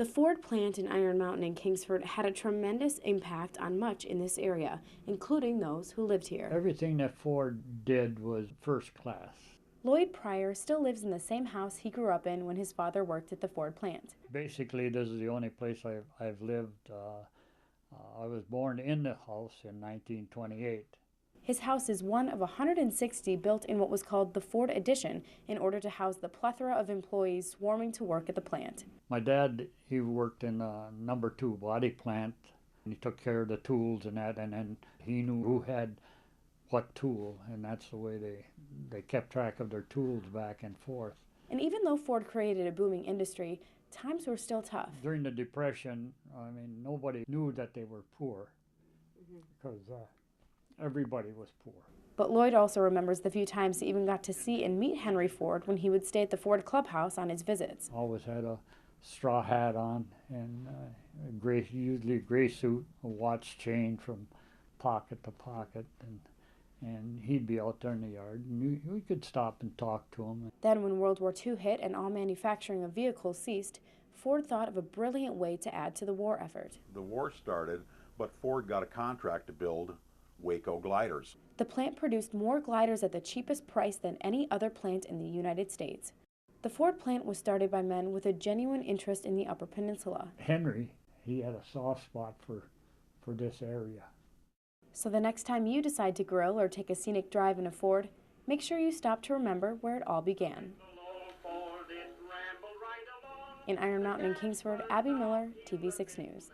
The Ford plant in Iron Mountain in Kingsford had a tremendous impact on much in this area, including those who lived here. Everything that Ford did was first class. Lloyd Pryor still lives in the same house he grew up in when his father worked at the Ford plant. Basically, this is the only place I've lived. I was born in the house in 1928. His house is one of 160 built in what was called the Ford Addition in order to house the plethora of employees swarming to work at the plant. My dad, he worked in a #2 body plant. He took care of the tools and that, and then he knew who had what tool, and that's the way they kept track of their tools back and forth. And even though Ford created a booming industry, times were still tough. During the Depression, I mean, nobody knew that they were poor because everybody was poor. But Lloyd also remembers the few times he even got to see and meet Henry Ford when he would stay at the Ford clubhouse on his visits. Always had a straw hat on and usually a gray suit, a watch chain from pocket to pocket, and he'd be out there in the yard, and we could stop and talk to him. Then when World War II hit and all manufacturing of vehicles ceased, Ford thought of a brilliant way to add to the war effort. The war started, but Ford got a contract to build Waco gliders. The plant produced more gliders at the cheapest price than any other plant in the United States. The Ford plant was started by men with a genuine interest in the Upper Peninsula. Henry, he had a soft spot for this area. So the next time you decide to grill or take a scenic drive in a Ford, make sure you stop to remember where it all began. In Iron Mountain and Kingsford, Abby Miller, TV6 News.